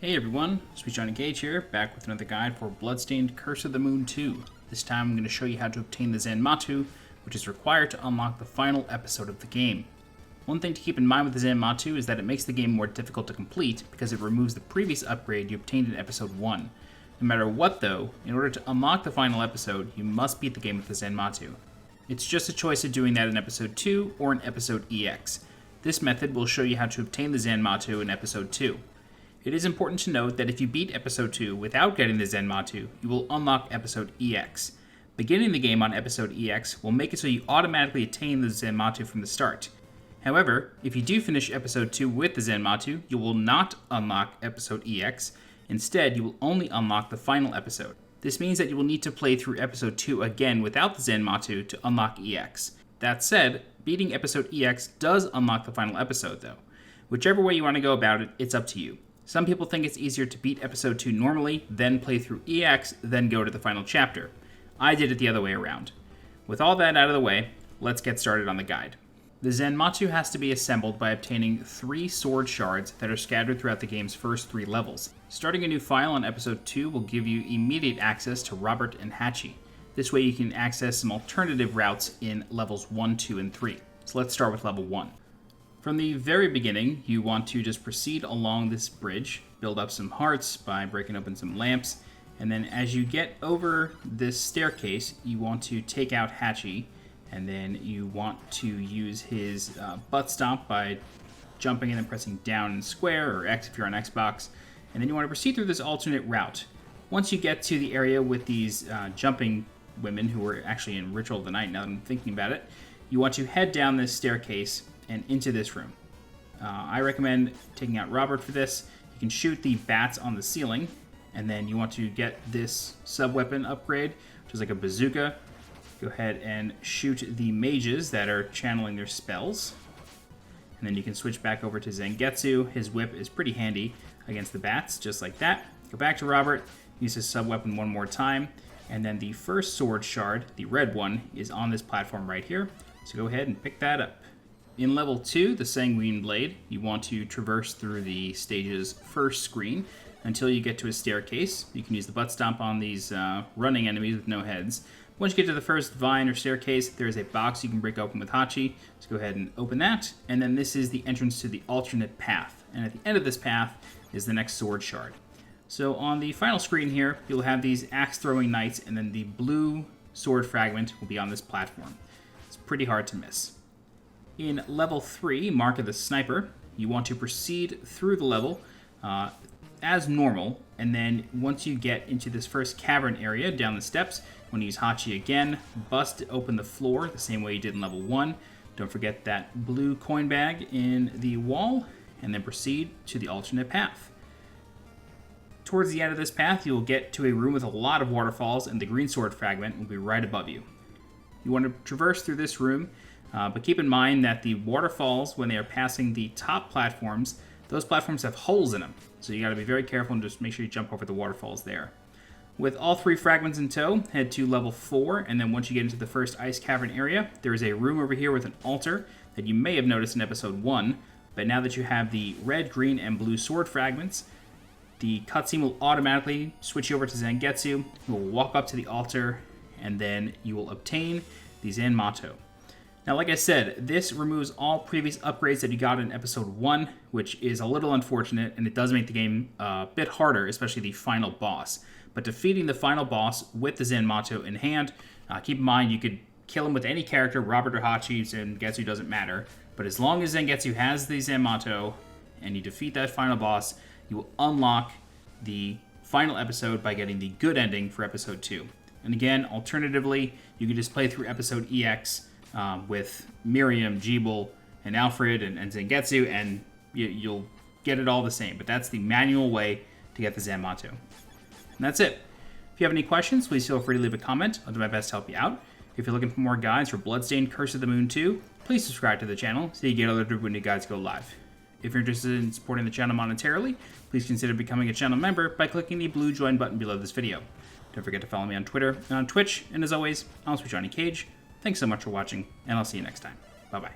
Hey everyone, SweetJohnnyCage here, back with another guide for Bloodstained Curse of the Moon 2. This time I'm going to show you how to obtain the Zanmatou, which is required to unlock the final episode of the game. One thing to keep in mind with the Zanmatou is that it makes the game more difficult to complete because it removes the previous upgrade you obtained in Episode 1. No matter what though, in order to unlock the final episode, you must beat the game with the Zanmatou. It's just a choice of doing that in Episode 2 or in Episode EX. This method will show you how to obtain the Zanmatou in Episode 2. It is important to note that if you beat Episode 2 without getting the Zanmatou, you will unlock Episode EX. Beginning the game on Episode EX will make it so you automatically attain the Zanmatou from the start. However, if you do finish Episode 2 with the Zanmatou, you will not unlock Episode EX. Instead, you will only unlock the final episode. This means that you will need to play through Episode 2 again without the Zanmatou to unlock EX. That said, beating Episode EX does unlock the final episode though. Whichever way you want to go about it, it's up to you. Some people think it's easier to beat Episode 2 normally, then play through EX, then go to the final chapter. I did it the other way around. With all that out of the way, let's get started on the guide. The Zanmatou has to be assembled by obtaining 3 sword shards that are scattered throughout the game's first 3 levels. Starting a new file on Episode 2 will give you immediate access to Robert and Hachi. This way you can access some alternative routes in levels 1, 2, and 3. So let's start with level 1. From the very beginning, you want to just proceed along this bridge, build up some hearts by breaking open some lamps, and then as you get over this staircase, you want to take out Hachi, and then you want to use his butt stomp by jumping in and pressing down in square, or X if you're on Xbox, and then you want to proceed through this alternate route. Once you get to the area with these jumping women, who are actually in Ritual of the Night now that I'm thinking about it, you want to head down this staircase and into this room. I recommend taking out Robert for this. You can shoot the bats on the ceiling, and then you want to get this sub-weapon upgrade, which is like a bazooka. Go ahead and shoot the mages that are channeling their spells. And then you can switch back over to Zangetsu. His whip is pretty handy against the bats, just like that. Go back to Robert, use his sub-weapon one more time, and then the first sword shard, the red one, is on this platform right here. So go ahead and pick that up. In level 2, the Sanguine blade, you want to traverse through the stage's first screen until you get to a staircase. You can use the butt stomp on these running enemies with no heads. Once you get to the first vine or staircase, there is a box you can break open with Hachi. So go ahead and open that. And then this is the entrance to the alternate path. And at the end of this path is the next sword shard. So on the final screen here, you'll have these axe-throwing knights, and then the blue sword fragment will be on this platform. It's pretty hard to miss. In level 3, Mark of the Sniper, you want to proceed through the level as normal, and then once you get into this first cavern area down the steps, you want to use Hachi again, bust open the floor the same way you did in level 1. Don't forget that blue coin bag in the wall, and then proceed to the alternate path. Towards the end of this path, you will get to a room with a lot of waterfalls, and the green sword fragment will be right above you. You want to traverse through this room, but keep in mind that the waterfalls, when they are passing the top platforms, those platforms have holes in them. So you got to be very careful and just make sure you jump over the waterfalls there. With all 3 fragments in tow, head to level 4, and then once you get into the first ice cavern area, there is a room over here with an altar that you may have noticed in Episode 1, but now that you have the red, green, and blue sword fragments, the cutscene will automatically switch you over to Zangetsu. You will walk up to the altar, and then you will obtain the Zanmatou. Now, like I said, this removes all previous upgrades that you got in Episode 1, which is a little unfortunate, and it does make the game a bit harder, especially the final boss. But defeating the final boss with the Zanmatou in hand, keep in mind you could kill him with any character, Robert or Hachi, Zangetsu doesn't matter. But as long as Zangetsu has the Zanmatou, and you defeat that final boss, you will unlock the final episode by getting the good ending for Episode 2. And again, alternatively, you can just play through Episode EX, with Miriam, Jeeble, and Alfred, and Zangetsu, and you'll get it all the same. But that's the manual way to get the Zanmatou. And that's it. If you have any questions, please feel free to leave a comment. I'll do my best to help you out. If you're looking for more guides for Bloodstained Curse of the Moon 2, please subscribe to the channel so you get alerted when new guides go live. If you're interested in supporting the channel monetarily, please consider becoming a channel member by clicking the blue join button below this video. Don't forget to follow me on Twitter and on Twitch, and as always, I'm SweetJohnnyCage. Thanks so much for watching, and I'll see you next time. Bye-bye.